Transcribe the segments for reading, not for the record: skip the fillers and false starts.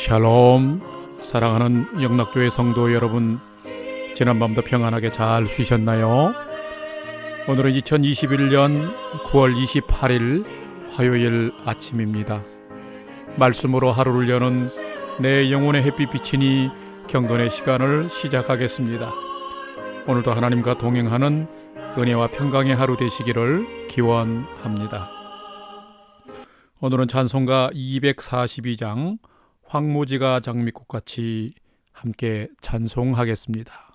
샬롬. 사랑하는 영락교회 성도 여러분, 지난밤도 평안하게 잘 쉬셨나요? 오늘은 2021년 9월 28일 화요일 아침입니다. 말씀으로 하루를 여는 내 영혼의 햇빛 비치니 경건의 시간을 시작하겠습니다. 오늘도 하나님과 동행하는 은혜와 평강의 하루 되시기를 기원합니다. 오늘은 찬송가 242장 황무지가 장미꽃같이 함께 찬송하겠습니다.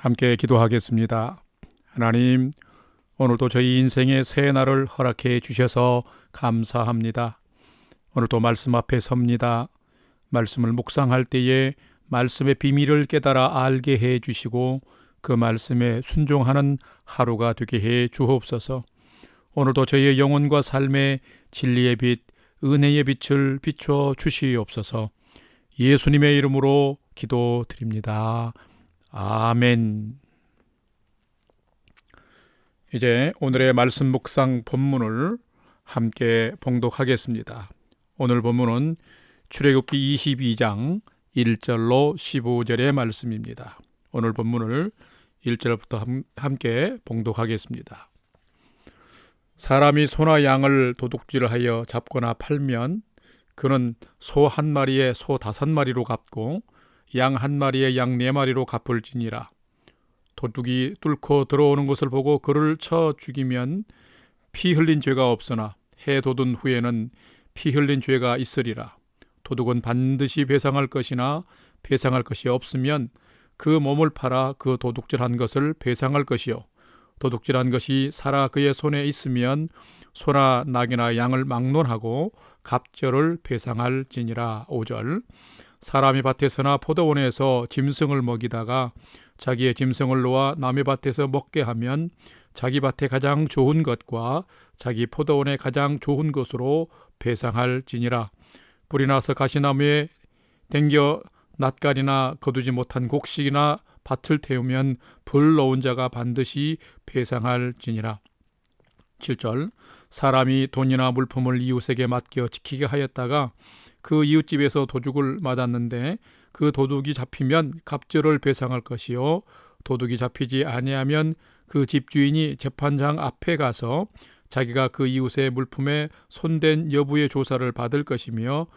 함께 기도하겠습니다. 하나님, 오늘도 저희 인생의 새 날을 허락해 주셔서 감사합니다. 오늘도 말씀 앞에 섭니다. 말씀을 묵상할 때에 말씀의 비밀을 깨달아 알게 해 주시고 그 말씀에 순종하는 하루가 되게 해 주옵소서. 오늘도 저희의 영혼과 삶의 진리의 빛, 은혜의 빛을 비춰 주시옵소서. 예수님의 이름으로 기도드립니다. 아멘. 이제 오늘의 말씀 묵상 본문을 함께 봉독하겠습니다. 오늘 본문은 출애굽기 22장 1절로 15절의 말씀입니다. 오늘 본문을 1절부터 함께 봉독하겠습니다. 사람이 소나 양을 도둑질하여 잡거나 팔면 그는 소 한 마리에 소 5마리로 갚고 양 한 마리에 양 4마리로 갚을지니라. 도둑이 뚫고 들어오는 것을 보고 그를 쳐 죽이면 피 흘린 죄가 없으나 해 돋은 후에는 피 흘린 죄가 있으리라. 도둑은 반드시 배상할 것이나 배상할 것이 없으면 그 몸을 팔아 그 도둑질한 것을 배상할 것이요, 도둑질한 것이 살아 그의 손에 있으면 소나 낙이나 양을 막론하고 갑절을 배상할지니라. 5절. 사람이 밭에서나 포도원에서 짐승을 먹이다가 자기의 짐승을 놓아 남의 밭에서 먹게 하면 자기 밭에 가장 좋은 것과 자기 포도원에 가장 좋은 것으로 배상할지니라. 불이 나서 가시나무에 댕겨 낫갈이나 거두지 못한 곡식이나 밭을 태우면 불 놓은 자가 반드시 배상할지니라. 7절. 사람이 돈이나 물품을 이웃에게 맡겨 지키게 하였다가 그 이웃집에서 도둑을 맞았는데 그 도둑이 잡히면 갑절을 배상할 것이요, 도둑이 잡히지 아니하면 그 집주인이 재판장 앞에 가서 자기가 그 이웃의 물품에 손댄 여부의 조사를 받을 것이며,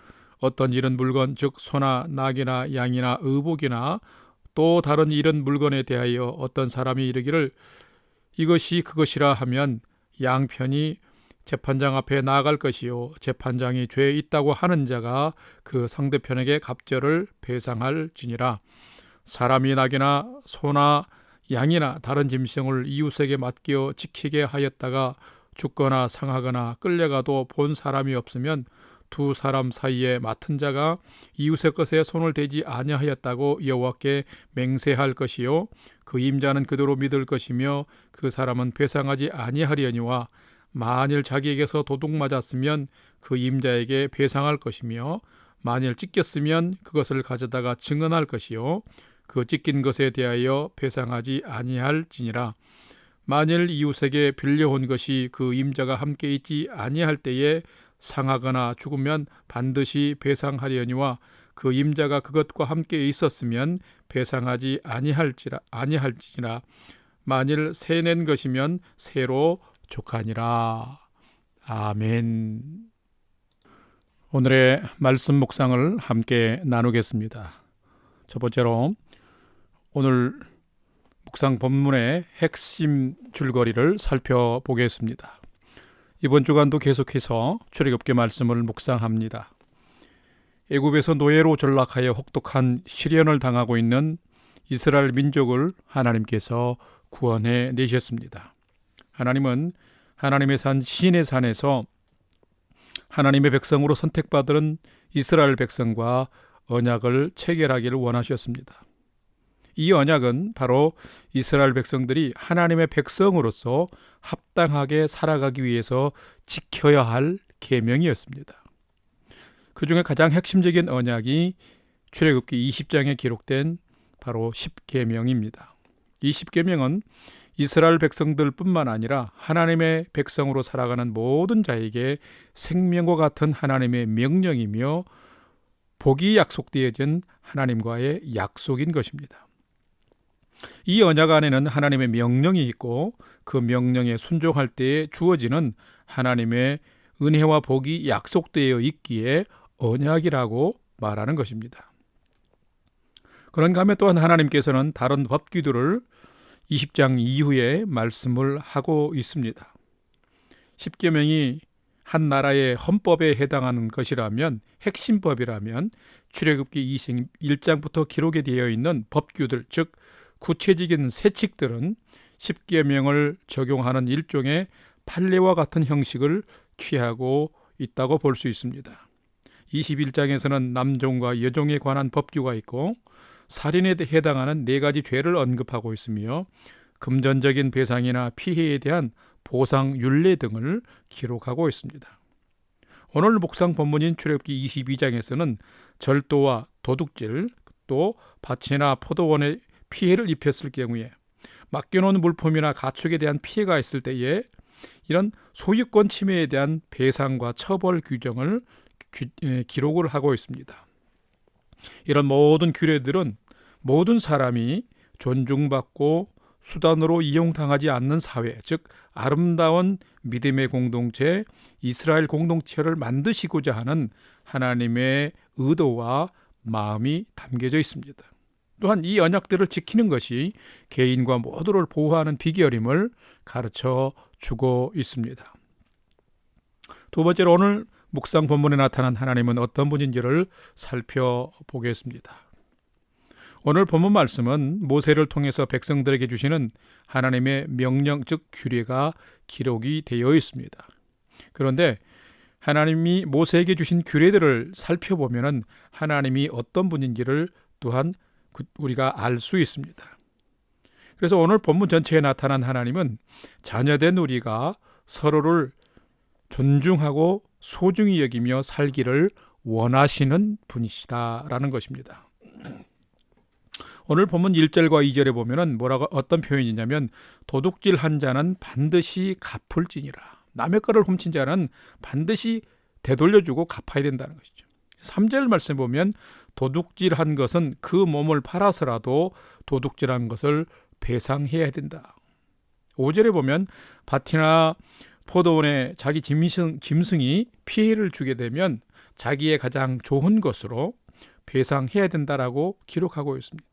어떤 이런 물건 즉 소나 낙이나 양이나 의복이나 또 다른 이런 물건에 대하여 어떤 사람이 이르기를 이것이 그것이라 하면 양편이 재판장 앞에 나아갈 것이요, 재판장이 죄 있다고 하는 자가 그 상대편에게 갑절을 배상할지니라. 사람이 낙이나 소나 양이나 다른 짐승을 이웃에게 맡겨 지키게 하였다가 죽거나 상하거나 끌려가도 본 사람이 없으면 두 사람 사이에 맡은 자가 이웃의 것에 손을 대지 아니하였다고 여호와께 맹세할 것이요, 그 임자는 그대로 믿을 것이며 그 사람은 배상하지 아니하려니와 만일 자기에게서 도둑 맞았으면 그 임자에게 배상할 것이며 만일 찢겼으면 그것을 가져다가 증언할 것이요, 그 찢긴 것에 대하여 배상하지 아니할지니라. 만일 이웃에게 빌려온 것이 그 임자가 함께 있지 아니할 때에 상하거나 죽으면 반드시 배상하려니와 그 임자가 그것과 함께 있었으면 배상하지 아니할지니라. 만일 새 낸 것이면 새로 족하니라. 아멘. 오늘의 말씀 묵상을 함께 나누겠습니다. 첫 번째로 오늘 묵상 본문의 핵심 줄거리를 살펴보겠습니다. 이번 주간도 계속해서 출애굽기 말씀을 묵상합니다. 애굽에서 노예로 전락하여 혹독한 시련을 당하고 있는 이스라엘 민족을 하나님께서 구원해 내셨습니다. 하나님은 하나님의 산 시내 산에서 하나님의 백성으로 선택받은 이스라엘 백성과 언약을 체결하기를 원하셨습니다. 이 언약은 바로 이스라엘 백성들이 하나님의 백성으로서 합당하게 살아가기 위해서 지켜야 할 계명이었습니다. 그 중에 가장 핵심적인 언약이 출애굽기 20장에 기록된 바로 10계명입니다. 이 10계명은 이스라엘 백성들뿐만 아니라 하나님의 백성으로 살아가는 모든 자에게 생명과 같은 하나님의 명령이며 복이 약속되어진 하나님과의 약속인 것입니다. 이 언약 안에는 하나님의 명령이 있고 그 명령에 순종할 때에 주어지는 하나님의 은혜와 복이 약속되어 있기에 언약이라고 말하는 것입니다. 그런가 하면 또한 하나님께서는 다른 법규들을 20장 이후에 말씀을 하고 있습니다. 10계명이 한 나라의 헌법에 해당하는 것이라면, 핵심법이라면 출애굽기 21장부터 기록이 되어 있는 법규들, 즉 구체적인 세칙들은 10계명을 적용하는 일종의 판례와 같은 형식을 취하고 있다고 볼 수 있습니다. 21장에서는 남종과 여종에 관한 법규가 있고 살인에 해당하는 4가지 죄를 언급하고 있으며 금전적인 배상이나 피해에 대한 보상 율례 등을 기록하고 있습니다. 오늘 묵상 본문인 출애굽기 22장에서는 절도와 도둑질, 또 밭이나 포도원에 피해를 입혔을 경우에 맡겨놓은 물품이나 가축에 대한 피해가 있을 때에 이런 소유권 침해에 대한 배상과 처벌 규정을 기록을 하고 있습니다. 이런 모든 규례들은 모든 사람이 존중받고 수단으로 이용당하지 않는 사회, 즉 아름다운 믿음의 공동체, 이스라엘 공동체를 만드시고자 하는 하나님의 의도와 마음이 담겨져 있습니다. 또한 이 언약들을 지키는 것이 개인과 모두를 보호하는 비결임을 가르쳐 주고 있습니다. 두 번째로 오늘 묵상 본문에 나타난 하나님은 어떤 분인지를 살펴보겠습니다. 오늘 본문 말씀은 모세를 통해서 백성들에게 주시는 하나님의 명령, 즉 규례가 기록이 되어 있습니다. 그런데 하나님이 모세에게 주신 규례들을 살펴보면 하나님이 어떤 분인지를 또한 우리가 알 수 있습니다. 그래서 오늘 본문 전체에 나타난 하나님은 자녀된 우리가 서로를 존중하고 소중히 여기며 살기를 원하시는 분이시다라는 것입니다. 오늘 본문 1절과 2절에 보면은 어떤 표현이냐면 도둑질 한 자는 반드시 갚을지니라. 남의 것을 훔친 자는 반드시 되돌려주고 갚아야 된다는 것이죠. 3절 말씀 보면 도둑질한 것은 그 몸을 팔아서라도 도둑질한 것을 배상해야 된다. 5절에 보면 밭이나 포도원에 자기 짐승이 피해를 주게 되면 자기의 가장 좋은 것으로 배상해야 된다라고 기록하고 있습니다.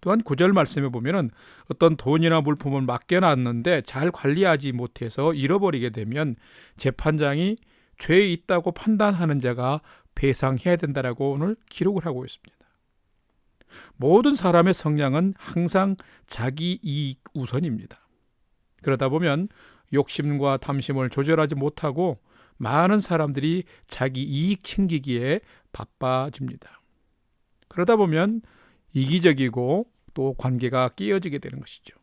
또한 9절 말씀에 보면 어떤 돈이나 물품을 맡겨놨는데 잘 관리하지 못해서 잃어버리게 되면 재판장이 죄에 있다고 판단하는 자가 배상해야 된다라고 오늘 기록을 하고 있습니다. 모든 사람의 성향은 항상 자기 이익 우선입니다. 그러다 보면 욕심과 탐심을 조절하지 못하고 많은 사람들이 자기 이익 챙기기에 바빠집니다. 그러다 보면 이기적이고 또 관계가 깨어지게 되는 것이죠.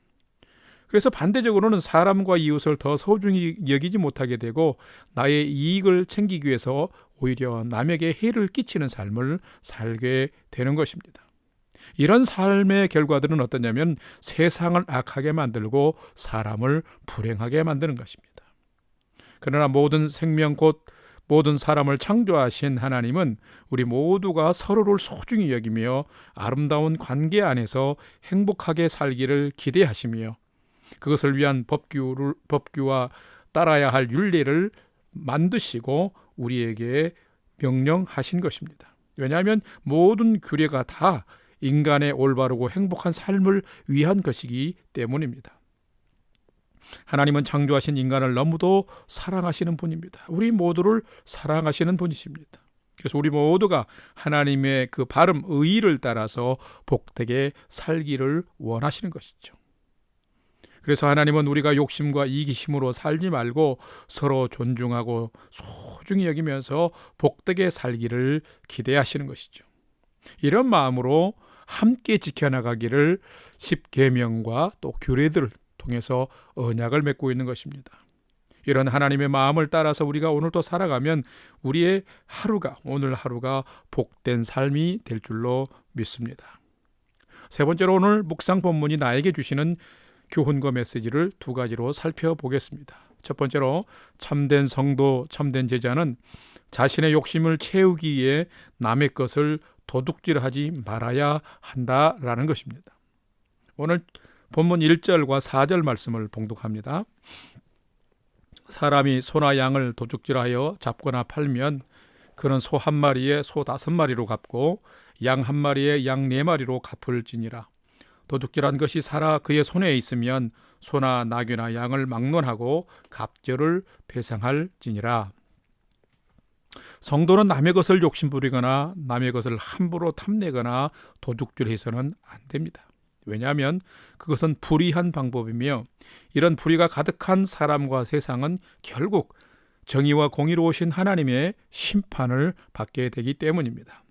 그래서 반대적으로는 사람과 이웃을 더 소중히 여기지 못하게 되고 나의 이익을 챙기기 위해서 오히려 남에게 해를 끼치는 삶을 살게 되는 것입니다. 이런 삶의 결과들은 어떠냐면 세상을 악하게 만들고 사람을 불행하게 만드는 것입니다. 그러나 모든 생명 곧 모든 사람을 창조하신 하나님은 우리 모두가 서로를 소중히 여기며 아름다운 관계 안에서 행복하게 살기를 기대하시며 그것을 위한 법규와 따라야 할 율례를 만드시고 우리에게 명령하신 것입니다. 왜냐하면 모든 규례가 다 인간의 올바르고 행복한 삶을 위한 것이기 때문입니다. 하나님은 창조하신 인간을 너무도 사랑하시는 분입니다. 우리 모두를 사랑하시는 분이십니다. 그래서 우리 모두가 하나님의 그 바른 의의를 따라서 복되게 살기를 원하시는 것이죠. 그래서 하나님은 우리가 욕심과 이기심으로 살지 말고 서로 존중하고 소중히 여기면서 복되게 살기를 기대하시는 것이죠. 이런 마음으로 함께 지켜나가기를 십계명과 또 규례들을 통해서 언약을 맺고 있는 것입니다. 이런 하나님의 마음을 따라서 우리가 오늘도 살아가면 우리의 오늘 하루가 복된 삶이 될 줄로 믿습니다. 세 번째로 오늘 묵상 본문이 나에게 주시는 교훈과 메시지를 두 가지로 살펴보겠습니다. 첫 번째로 참된 성도, 참된 제자는 자신의 욕심을 채우기 위해 남의 것을 도둑질하지 말아야 한다라는 것입니다. 오늘 본문 1절과 4절 말씀을 봉독합니다. 사람이 소나 양을 도둑질하여 잡거나 팔면 그는 소 한 마리에 소 5마리로 갚고 양 한 마리에 양 4마리로 갚을지니라. 도둑질한 것이 살아 그의 손에 있으면 소나 나귀나 양을 막론하고 갑절을 배상할지니라. 성도는 남의 것을 욕심부리거나 남의 것을 함부로 탐내거나 도둑질해서는 안 됩니다. 왜냐하면 그것은 불의한 방법이며 이런 불의가 가득한 사람과 세상은 결국 정의와 공의로우신 하나님의 심판을 받게 되기 때문입니다.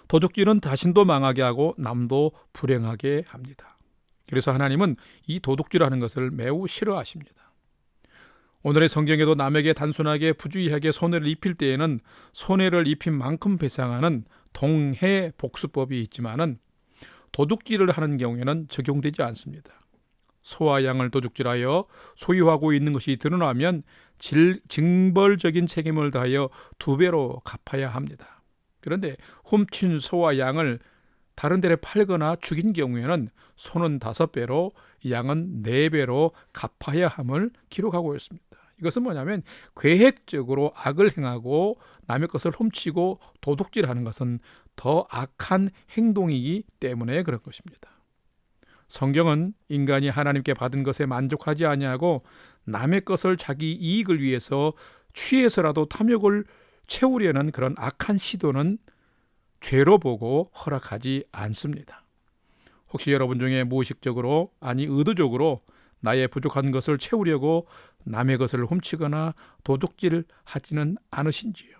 도둑질은 자신도 망하게 하고 남도 불행하게 합니다. 그래서 하나님은 이 도둑질하는 것을 매우 싫어하십니다. 오늘의 성경에도 남에게 단순하게 부주의하게 손해를 입힐 때에는 손해를 입힌 만큼 배상하는 동해 복수법이 있지만은 도둑질을 하는 경우에는 적용되지 않습니다. 소와 양을 도둑질하여 소유하고 있는 것이 드러나면 징벌적인 책임을 다하여 2배로 갚아야 합니다. 그런데 훔친 소와 양을 다른 데에 팔거나 죽인 경우에는 소는 5배로 양은 4배로 갚아야 함을 기록하고 있습니다. 이것은 뭐냐면 계획적으로 악을 행하고 남의 것을 훔치고 도둑질하는 것은 더 악한 행동이기 때문에 그런 것입니다. 성경은 인간이 하나님께 받은 것에 만족하지 아니하고 남의 것을 자기 이익을 위해서 취해서라도 탐욕을 채우려는 그런 악한 시도는 죄로 보고 허락하지 않습니다. 혹시 여러분 중에 무의식적으로 아니 의도적으로 나의 부족한 것을 채우려고 남의 것을 훔치거나 도둑질하지는 않으신지요?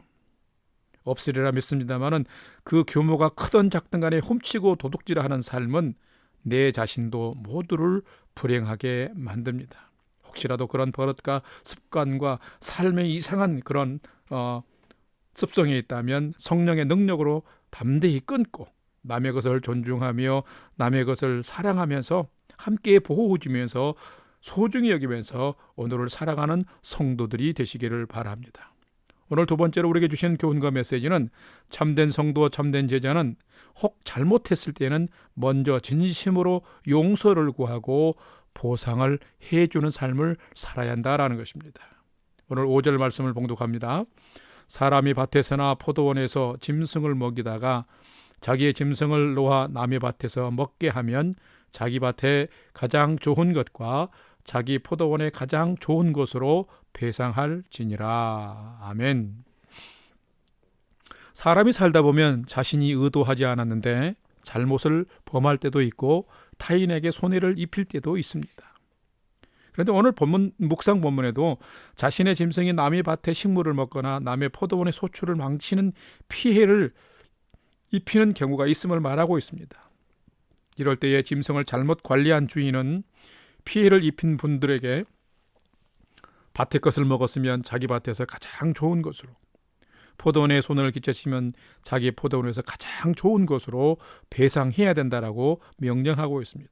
없으리라 믿습니다마는 그 규모가 크든 작든 간에 훔치고 도둑질하는 삶은 내 자신도 모두를 불행하게 만듭니다. 혹시라도 그런 버릇과 습관과 삶의 이상한 그런 습성이 있다면 성령의 능력으로 담대히 끊고 남의 것을 존중하며 남의 것을 사랑하면서 함께 보호해주면서 소중히 여기면서 오늘을 살아가는 성도들이 되시기를 바랍니다. 오늘 두 번째로 우리에게 주신 교훈과 메시지는 참된 성도와 참된 제자는 혹 잘못했을 때는 먼저 진심으로 용서를 구하고 보상을 해주는 삶을 살아야 한다라는 것입니다. 오늘 5절 말씀을 봉독합니다. 사람이 밭에서나 포도원에서 짐승을 먹이다가 자기의 짐승을 놓아 남의 밭에서 먹게 하면 자기 밭에 가장 좋은 것과 자기 포도원의 가장 좋은 것으로 배상할지니라. 아멘. 사람이 살다 보면 자신이 의도하지 않았는데 잘못을 범할 때도 있고 타인에게 손해를 입힐 때도 있습니다. 그런데 오늘 묵상 본문에도 자신의 짐승이 남의 밭에 식물을 먹거나 남의 포도원의 소출을 망치는 피해를 입히는 경우가 있음을 말하고 있습니다. 이럴 때에 짐승을 잘못 관리한 주인은 피해를 입힌 분들에게 밭의 것을 먹었으면 자기 밭에서 가장 좋은 것으로, 포도원에 손을 끼쳤으면 자기 포도원에서 가장 좋은 것으로 배상해야 된다라고 명령하고 있습니다.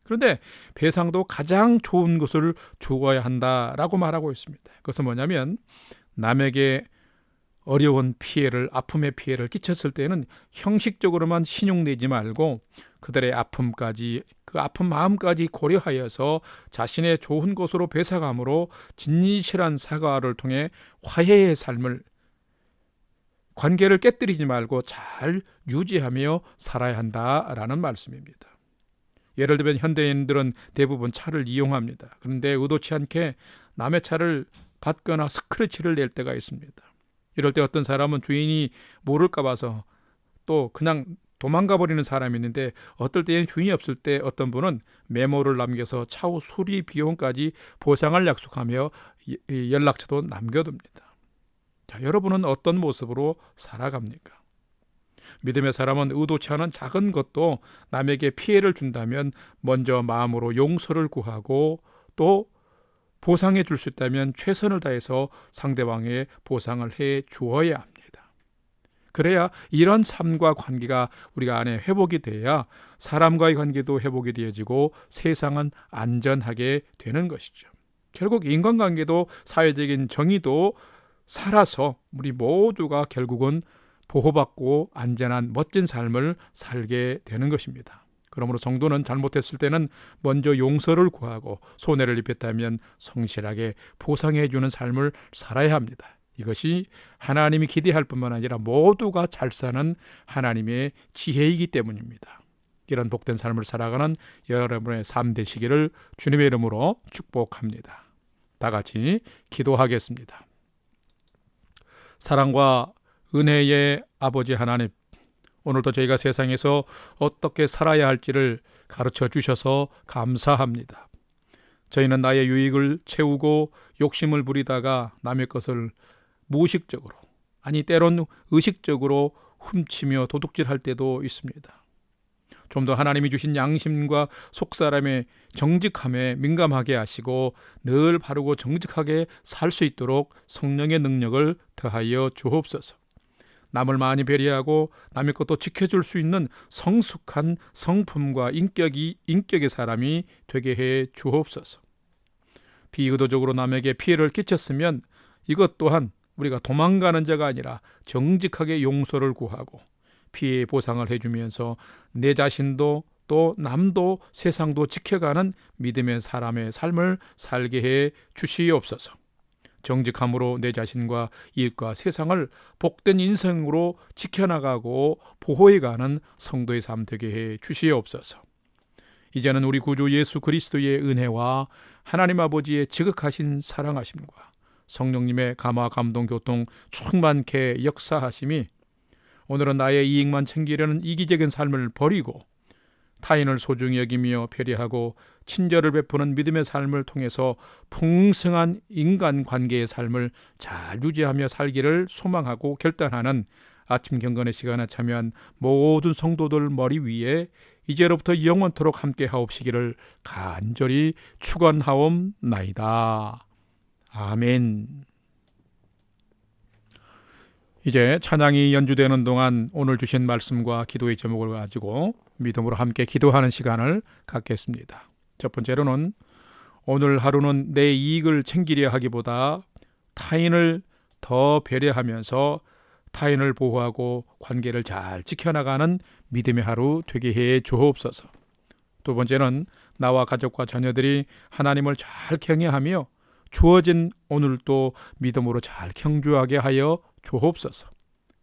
그런데 배상도 가장 좋은 것을 주어야 한다라고 말하고 있습니다. 그것은 뭐냐면 남에게 어려운 피해를, 아픔의 피해를 끼쳤을 때는 형식적으로만 신용내지 말고 그들의 아픔까지, 그 아픈 마음까지 고려하여서 자신의 좋은 것으로 배상함으로 진실한 사과를 통해 화해의 삶을, 관계를 깨뜨리지 말고 잘 유지하며 살아야 한다라는 말씀입니다. 예를 들면 현대인들은 대부분 차를 이용합니다. 그런데 의도치 않게 남의 차를 받거나 스크래치를 낼 때가 있습니다. 이럴 때 어떤 사람은 주인이 모를까 봐서 또 그냥 도망가 버리는 사람이 있는데, 어떨 때는 주인이 없을 때 어떤 분은 메모를 남겨서 차후 수리 비용까지 보상을 약속하며 연락처도 남겨둡니다. 자, 여러분은 어떤 모습으로 살아갑니까? 믿음의 사람은 의도치 않은 작은 것도 남에게 피해를 준다면 먼저 마음으로 용서를 구하고 또 보상해 줄 수 있다면 최선을 다해서 상대방의 보상을 해 주어야 합니다. 그래야 이런 삶과 관계가 우리가 안에 회복이 돼야 사람과의 관계도 회복이 되어지고 세상은 안전하게 되는 것이죠. 결국 인간관계도 사회적인 정의도 살아서 우리 모두가 결국은 보호받고 안전한 멋진 삶을 살게 되는 것입니다. 그러므로 성도는 잘못했을 때는 먼저 용서를 구하고 손해를 입혔다면 성실하게 보상해 주는 삶을 살아야 합니다. 이것이 하나님이 기대할 뿐만 아니라 모두가 잘 사는 하나님의 지혜이기 때문입니다. 이런 복된 삶을 살아가는 여러분의 삶 되시기를 주님의 이름으로 축복합니다. 다 같이 기도하겠습니다. 사랑과 은혜의 아버지 하나님, 오늘도 저희가 세상에서 어떻게 살아야 할지를 가르쳐 주셔서 감사합니다. 저희는 나의 유익을 채우고 욕심을 부리다가 남의 것을 무의식적으로, 아니 때론 의식적으로 훔치며 도둑질할 때도 있습니다. 좀 더 하나님이 주신 양심과 속사람의 정직함에 민감하게 하시고 늘 바르고 정직하게 살 수 있도록 성령의 능력을 더하여 주옵소서. 남을 많이 배려하고 남의 것도 지켜줄 수 있는 성숙한 성품과 인격의 사람이 되게 해 주옵소서. 비의도적으로 남에게 피해를 끼쳤으면 이것 또한 우리가 도망가는 자가 아니라 정직하게 용서를 구하고 피해 보상을 해주면서 내 자신도 또 남도 세상도 지켜가는 믿음의 사람의 삶을 살게 해 주시옵소서. 정직함으로 내 자신과 이웃과 세상을 복된 인생으로 지켜나가고 보호해가는 성도의 삶 되게 해 주시옵소서. 이제는 우리 구주 예수 그리스도의 은혜와 하나님 아버지의 지극하신 사랑하심과 성령님의 감화 감동 교통 충만케 역사하심이 오늘은 나의 이익만 챙기려는 이기적인 삶을 버리고 타인을 소중히 여기며 배려하고 친절을 베푸는 믿음의 삶을 통해서 풍성한 인간관계의 삶을 잘 유지하며 살기를 소망하고 결단하는 아침 경건의 시간에 참여한 모든 성도들 머리 위에 이제로부터 영원토록 함께 하옵시기를 간절히 축원하옵나이다. 아멘. 이제 찬양이 연주되는 동안 오늘 주신 말씀과 기도의 제목을 가지고 믿음으로 함께 기도하는 시간을 갖겠습니다. 첫 번째로는 오늘 하루는 내 이익을 챙기려 하기보다 타인을 더 배려하면서 타인을 보호하고 관계를 잘 지켜나가는 믿음의 하루 되게 해 주옵소서. 두 번째는 나와 가족과 자녀들이 하나님을 잘 경외하며 주어진 오늘도 믿음으로 잘 경주하게 하여 주옵소서.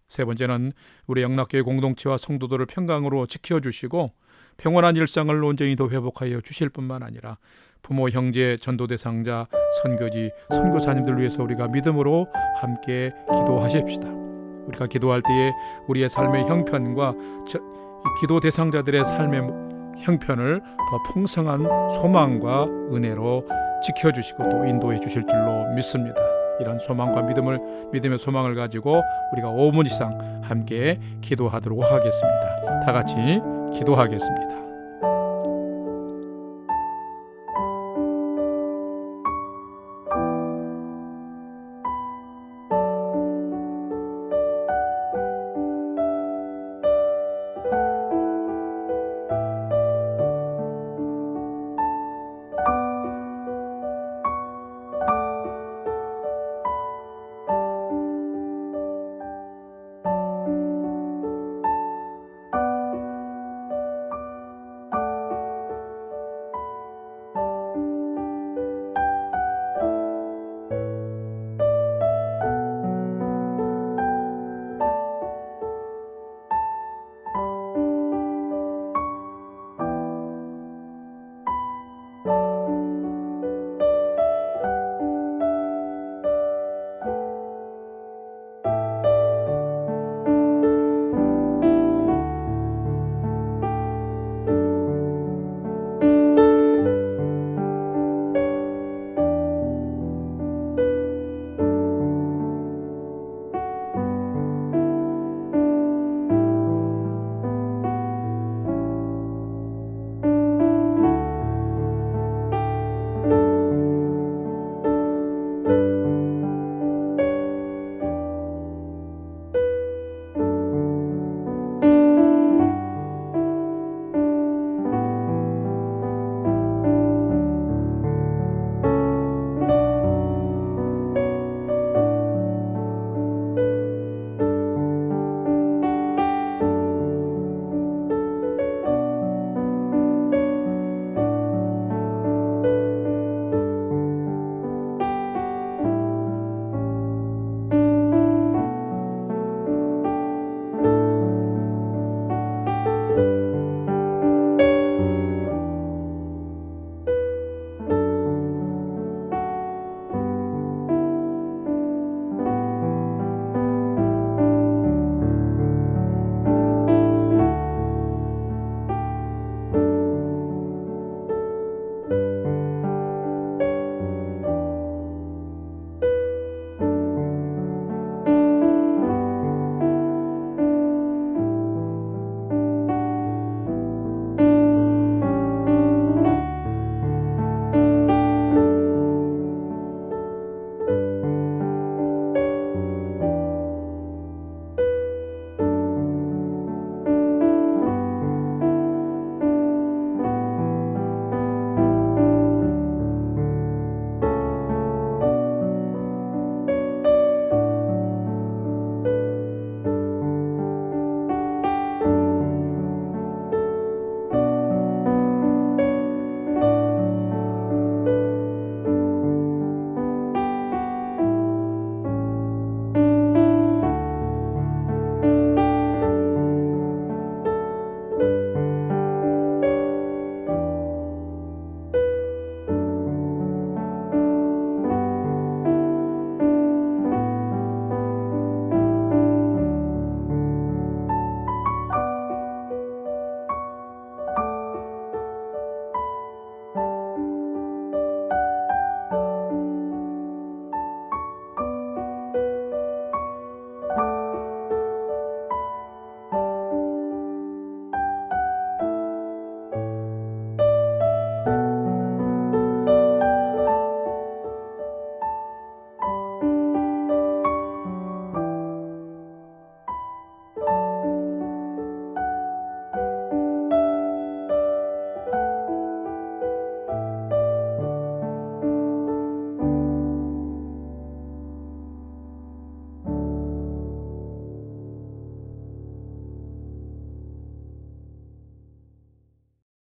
세 번째는 우리 영락교회 공동체와 성도들을 평강으로 지켜주시고 평온한 일상을 온전히 더 회복하여 주실 뿐만 아니라 부모, 형제, 전도 대상자, 선교지, 선교사님들 위해서 우리가 믿음으로 함께 기도하십시다. 우리가 기도할 때에 우리의 삶의 형편과 기도 대상자들의 삶의 형편을 더 풍성한 소망과 은혜로 지켜주시고 또 인도해 주실 줄로 믿습니다. 이런 소망과 믿음의 소망을 가지고 우리가 5분 이상 함께 기도하도록 하겠습니다. 다 같이 기도하겠습니다.